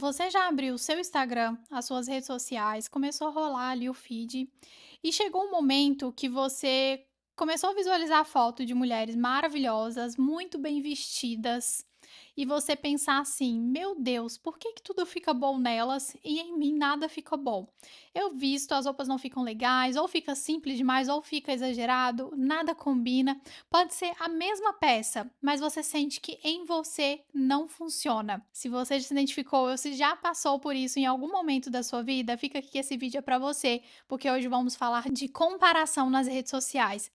Você já abriu o seu Instagram, as suas redes sociais, começou a rolar ali o feed e chegou um momento que você começou a visualizar a foto de mulheres maravilhosas, muito bem vestidas, e você pensar assim: "Meu Deus, por que que tudo fica bom nelas e em mim nada fica bom? Eu visto, as roupas não ficam legais, ou fica simples demais, ou fica exagerado, nada combina". Pode ser a mesma peça, mas você sente que em você não funciona. Se você se identificou ou se já passou por isso em algum momento da sua vida, fica aqui que esse vídeo é para você, porque hoje vamos falar de comparação nas redes sociais.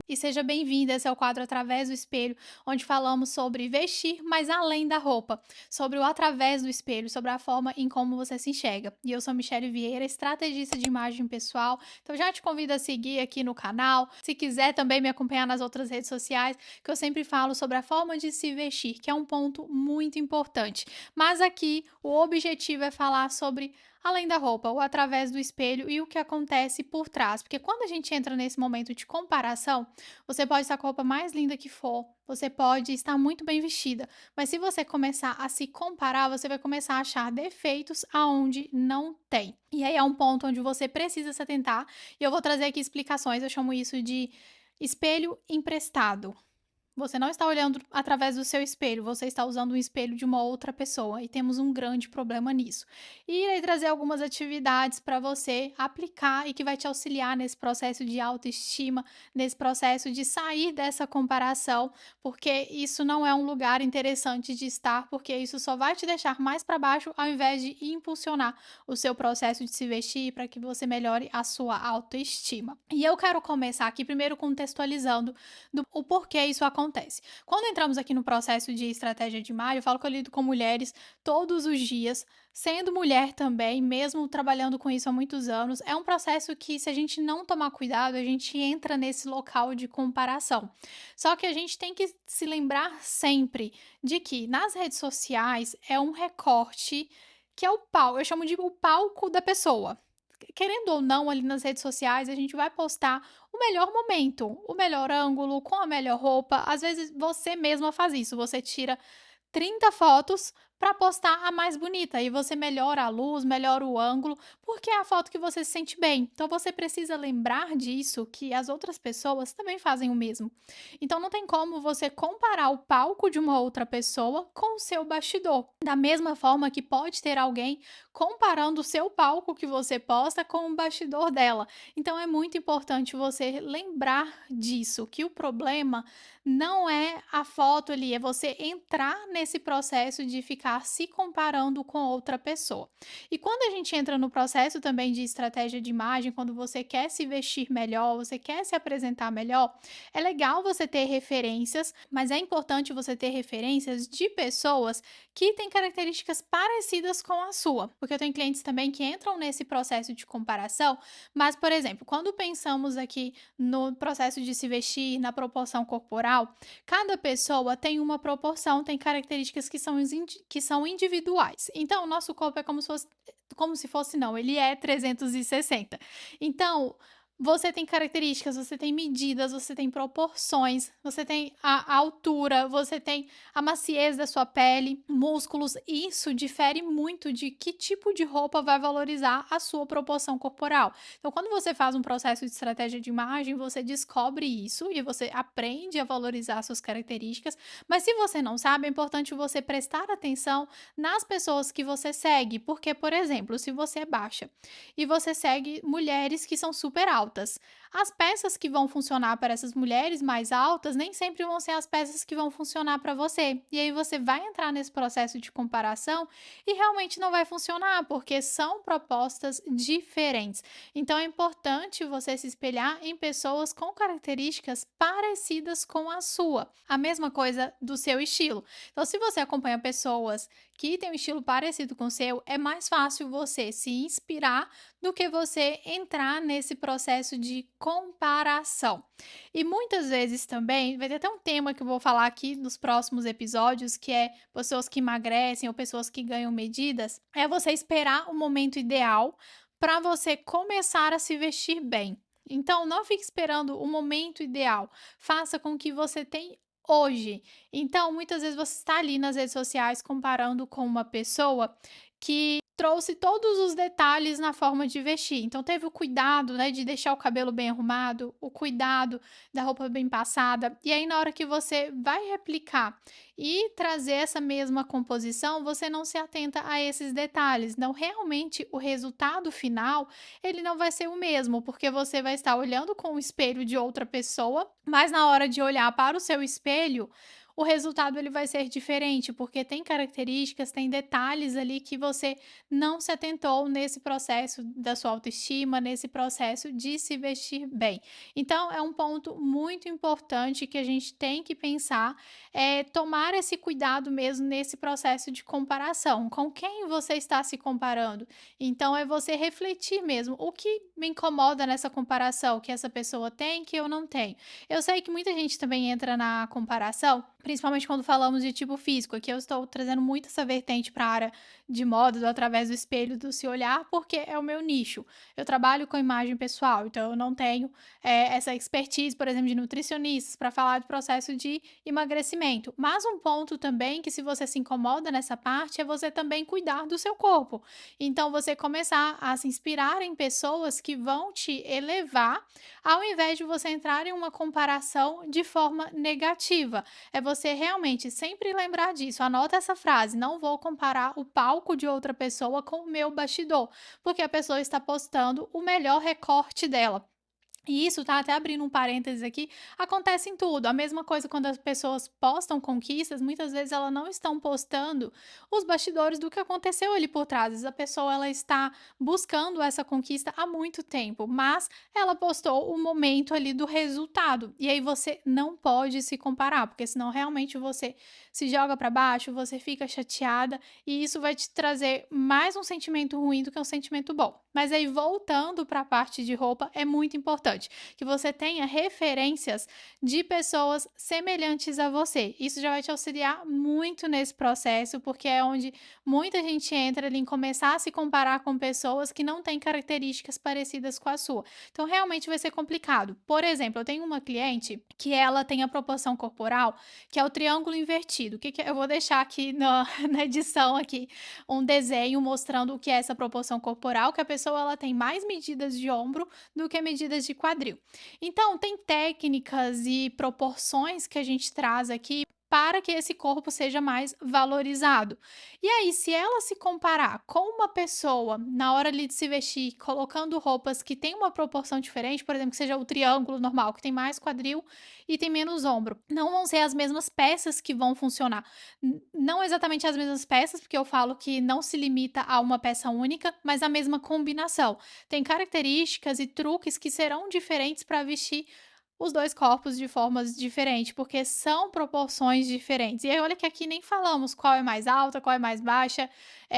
E seja bem-vinda, esse é o quadro Através do Espelho, onde falamos sobre vestir, mas além da roupa, sobre o através do espelho, sobre a forma em como você se enxerga. E eu sou Michele Vieira, estrategista de imagem pessoal, então já te convido a seguir aqui no canal. Se quiser também me acompanhar nas outras redes sociais, que eu sempre falo sobre a forma de se vestir, que é um ponto muito importante. Mas aqui o objetivo é falar sobre além da roupa, ou através do espelho e o que acontece por trás. Porque quando a gente entra nesse momento de comparação, você pode estar com a roupa mais linda que for, você pode estar muito bem vestida, mas se você começar a se comparar, você vai começar a achar defeitos aonde não tem. E aí é um ponto onde você precisa se atentar, e eu vou trazer aqui explicações, eu chamo isso de espelho emprestado. Você não está olhando através do seu espelho, você está usando um espelho de uma outra pessoa e temos um grande problema nisso. E irei trazer algumas atividades para você aplicar e que vai te auxiliar nesse processo de autoestima, nesse processo de sair dessa comparação, porque isso não é um lugar interessante de estar, porque isso só vai te deixar mais para baixo ao invés de impulsionar o seu processo de se vestir para que você melhore a sua autoestima. E eu quero começar aqui primeiro contextualizando o porquê isso acontece. Quando entramos aqui no processo de estratégia de imagem, eu falo que eu lido com mulheres todos os dias, sendo mulher também, mesmo trabalhando com isso há muitos anos, é um processo que, se a gente não tomar cuidado, a gente entra nesse local de comparação. Só que a gente tem que se lembrar sempre de que nas redes sociais é um recorte que é o palco, eu chamo de o palco da pessoa. Querendo ou não, ali nas redes sociais, a gente vai postar o melhor momento, o melhor ângulo, com a melhor roupa. Às vezes você mesma faz isso, você tira 30 fotos para postar a mais bonita e você melhora a luz, melhora o ângulo, porque é a foto que você se sente bem. Então você precisa lembrar disso, que as outras pessoas também fazem o mesmo. Então não tem como você comparar o palco de uma outra pessoa com o seu bastidor. Da mesma forma que pode ter alguém comparando o seu palco que você posta com o bastidor dela. Então é muito importante você lembrar disso, que o problema não é a foto ali, é você entrar nesse processo de ficar se comparando com outra pessoa. E quando a gente entra no processo também de estratégia de imagem, quando você quer se vestir melhor, você quer se apresentar melhor, é legal você ter referências, mas é importante você ter referências de pessoas que têm características parecidas com a sua, porque eu tenho clientes também que entram nesse processo de comparação, mas, por exemplo, quando pensamos aqui no processo de se vestir, na proporção corporal, cada pessoa tem uma proporção, tem características que são individuais. Então, o nosso corpo é como se fosse não, ele é 360. Então, você tem características, você tem medidas, você tem proporções, você tem a altura, você tem a maciez da sua pele, músculos. Isso difere muito de que tipo de roupa vai valorizar a sua proporção corporal. Então, quando você faz um processo de estratégia de imagem, você descobre isso e você aprende a valorizar suas características. Mas se você não sabe, é importante você prestar atenção nas pessoas que você segue, porque, por exemplo, se você é baixa e você segue mulheres que são super altas, as peças que vão funcionar para essas mulheres mais altas nem sempre vão ser as peças que vão funcionar para você. E aí você vai entrar nesse processo de comparação e realmente não vai funcionar, porque são propostas diferentes. Então é importante você se espelhar em pessoas com características parecidas com a sua. A mesma coisa do seu estilo. Então, se você acompanha pessoas que têm um estilo parecido com o seu, é mais fácil você se inspirar do que você entrar nesse processo de comparação. E muitas vezes também, vai ter até um tema que eu vou falar aqui nos próximos episódios, que é pessoas que emagrecem ou pessoas que ganham medidas, é você esperar o momento ideal para você começar a se vestir bem. Então, não fique esperando o momento ideal. Faça com o que você tem hoje. Então, muitas vezes você está ali nas redes sociais comparando com uma pessoa que trouxe todos os detalhes na forma de vestir. Então, teve o cuidado, né, de deixar o cabelo bem arrumado, o cuidado da roupa bem passada. E aí, na hora que você vai replicar e trazer essa mesma composição, você não se atenta a esses detalhes. Então, realmente, o resultado final ele não vai ser o mesmo, porque você vai estar olhando com o espelho de outra pessoa, mas na hora de olhar para o seu espelho, o resultado ele vai ser diferente, porque tem características, tem detalhes ali que você não se atentou nesse processo da sua autoestima, nesse processo de se vestir bem. Então, é um ponto muito importante que a gente tem que pensar, é tomar esse cuidado mesmo nesse processo de comparação. Com quem você está se comparando? Então é você refletir mesmo, o que me incomoda nessa comparação que essa pessoa tem que eu não tenho. Eu sei que muita gente também entra na comparação, principalmente quando falamos de tipo físico. Aqui eu estou trazendo muito essa vertente para a área de moda, do através do espelho, do se olhar, porque é o meu nicho. Eu trabalho com imagem pessoal, então eu não tenho essa expertise, por exemplo, de nutricionistas para falar do processo de emagrecimento. Mas um ponto também que se você se incomoda nessa parte é você também cuidar do seu corpo. Então, você começar a se inspirar em pessoas que vão te elevar, ao invés de você entrar em uma comparação de forma negativa. É você realmente sempre lembrar disso. Anota essa frase: não vou comparar o palco de outra pessoa com o meu bastidor, porque a pessoa está postando o melhor recorte dela. E isso tá até abrindo um parênteses aqui, acontece em tudo. A mesma coisa quando as pessoas postam conquistas, muitas vezes elas não estão postando os bastidores do que aconteceu ali por trás. Às vezes a pessoa ela está buscando essa conquista há muito tempo, mas ela postou o momento ali do resultado. E aí você não pode se comparar, porque senão realmente você se joga para baixo, você fica chateada e isso vai te trazer mais um sentimento ruim do que um sentimento bom. Mas aí voltando para a parte de roupa, é muito importante que você tenha referências de pessoas semelhantes a você. Isso já vai te auxiliar muito nesse processo, porque é onde muita gente entra ali em começar a se comparar com pessoas que não têm características parecidas com a sua. Então, realmente vai ser complicado. Por exemplo, eu tenho uma cliente que ela tem a proporção corporal, que é o triângulo invertido. Eu vou deixar aqui na edição aqui um desenho mostrando o que é essa proporção corporal, que a pessoa ela tem mais medidas de ombro do que medidas de quadril. Então, tem técnicas e proporções que a gente traz aqui para que esse corpo seja mais valorizado. E aí, se ela se comparar com uma pessoa na hora ali de se vestir, colocando roupas que tem uma proporção diferente, por exemplo, que seja o triângulo normal, que tem mais quadril e tem menos ombro, não vão ser as mesmas peças que vão funcionar. Não exatamente as mesmas peças, porque eu falo que não se limita a uma peça única, mas a mesma combinação. Tem características e truques que serão diferentes para vestir os 2 corpos de formas diferentes, porque são proporções diferentes. E aí olha que aqui nem falamos qual é mais alta, qual é mais baixa,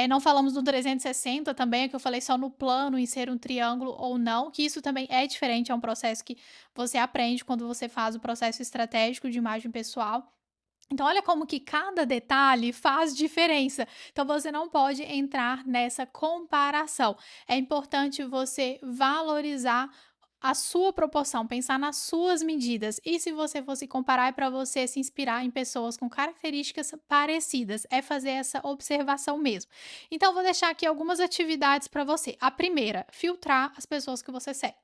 não falamos do 360 também, que eu falei só no plano em ser um triângulo ou não, que isso também é diferente, é um processo que você aprende quando você faz o processo estratégico de imagem pessoal. Então, olha como que cada detalhe faz diferença. Então, você não pode entrar nessa comparação. É importante você valorizar a sua proporção, pensar nas suas medidas. E se você for se comparar, é para você se inspirar em pessoas com características parecidas. É fazer essa observação mesmo. Então, vou deixar aqui algumas atividades para você. A primeira, filtrar as pessoas que você segue.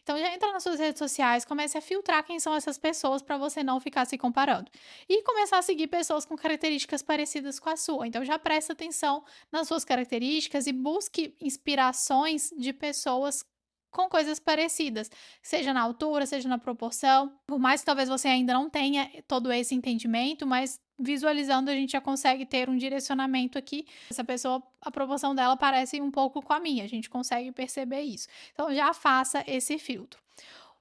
Então, já entra nas suas redes sociais, comece a filtrar quem são essas pessoas para você não ficar se comparando e começar a seguir pessoas com características parecidas com a sua. Então já presta atenção nas suas características e busque inspirações de pessoas com coisas parecidas, seja na altura, seja na proporção. Por mais que talvez você ainda não tenha todo esse entendimento, mas visualizando a gente já consegue ter um direcionamento aqui. Essa pessoa, a proporção dela parece um pouco com a minha, a gente consegue perceber isso. Então já faça esse filtro.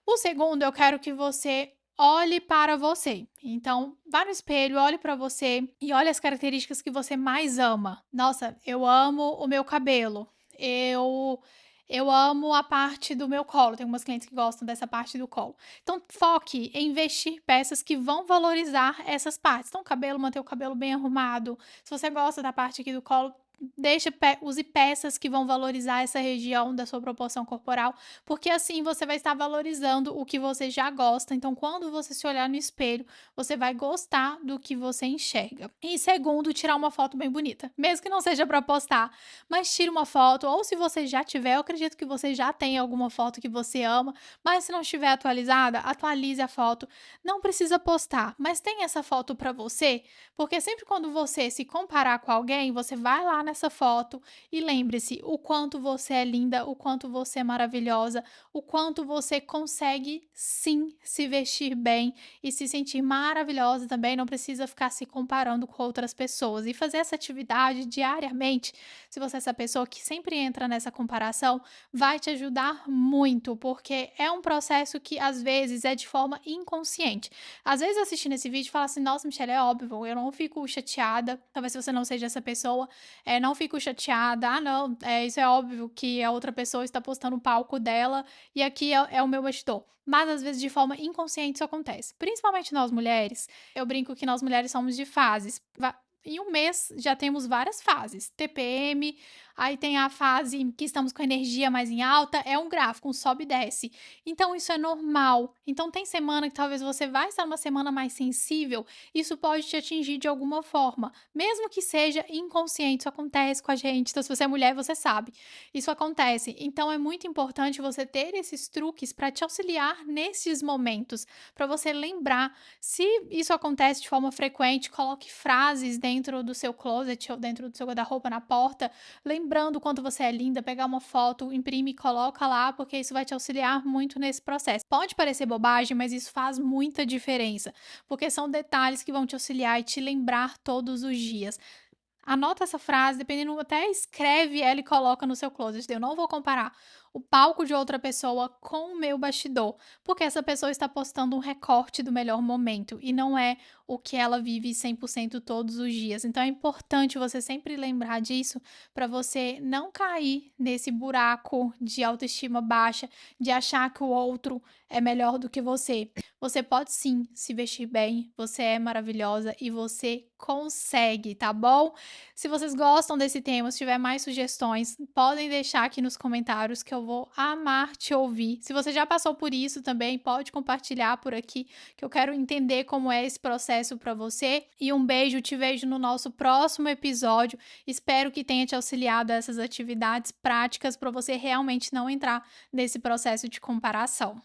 O segundo, eu quero que você olhe para você. Então, vá no espelho, olhe para você e olhe as características que você mais ama. Nossa, eu amo o meu cabelo. Eu amo a parte do meu colo. Tem algumas clientes que gostam dessa parte do colo. Então, foque em vestir peças que vão valorizar essas partes. Então, cabelo, manter o cabelo bem arrumado. Se você gosta da parte aqui do colo, use peças que vão valorizar essa região da sua proporção corporal, porque assim você vai estar valorizando o que você já gosta. Então, quando você se olhar no espelho, você vai gostar do que você enxerga. E segundo, tirar uma foto bem bonita, mesmo que não seja para postar, mas tire uma foto, ou se você já tiver, eu acredito que você já tem alguma foto que você ama, mas se não estiver atualizada, atualize a foto. Não precisa postar, mas tem essa foto para você, porque sempre quando você se comparar com alguém, você vai lá nessa foto e lembre-se o quanto você é linda, o quanto você é maravilhosa, o quanto você consegue sim se vestir bem e se sentir maravilhosa também. Não precisa ficar se comparando com outras pessoas e fazer essa atividade diariamente. Se você é essa pessoa que sempre entra nessa comparação, vai te ajudar muito, porque é um processo que às vezes é de forma inconsciente. Às vezes assistindo esse vídeo fala assim: nossa, Michelle, é óbvio, eu não fico chateada. Talvez se você não seja essa pessoa, não fico chateada. Ah, não, isso é óbvio que a outra pessoa está postando o palco dela e aqui é o meu bastidor. Mas às vezes de forma inconsciente isso acontece. Principalmente nós mulheres, eu brinco que nós mulheres somos de fases. Em um mês já temos várias fases. TPM, aí tem a fase que estamos com a energia mais em alta, é um gráfico, um sobe e desce. Então isso é normal. Então tem semana que talvez você vai estar numa semana mais sensível, isso pode te atingir de alguma forma, mesmo que seja inconsciente, isso acontece com a gente. Então se você é mulher, você sabe. Isso acontece. Então é muito importante você ter esses truques para te auxiliar nesses momentos, para você lembrar. Se isso acontece de forma frequente, coloque frases dentro do seu closet ou dentro do seu guarda-roupa na porta, lembrando o quanto você é linda, pegar uma foto, imprime e coloca lá, porque isso vai te auxiliar muito nesse processo. Pode parecer bobagem, mas isso faz muita diferença, porque são detalhes que vão te auxiliar e te lembrar todos os dias. Anota essa frase, dependendo, até escreve ela e coloca no seu closet. Eu não vou comparar o palco de outra pessoa com o meu bastidor, porque essa pessoa está postando um recorte do melhor momento e não é o que ela vive 100% todos os dias. Então é importante você sempre lembrar disso para você não cair nesse buraco de autoestima baixa, de achar que o outro é melhor do que você. Você pode sim se vestir bem, você é maravilhosa e você consegue, tá bom? Se vocês gostam desse tema, se tiver mais sugestões, podem deixar aqui nos comentários que eu vou amar te ouvir. Se você já passou por isso também, pode compartilhar por aqui, que eu quero entender como é esse processo para você. E um beijo, te vejo no nosso próximo episódio. Espero que tenha te auxiliado a essas atividades práticas para você realmente não entrar nesse processo de comparação.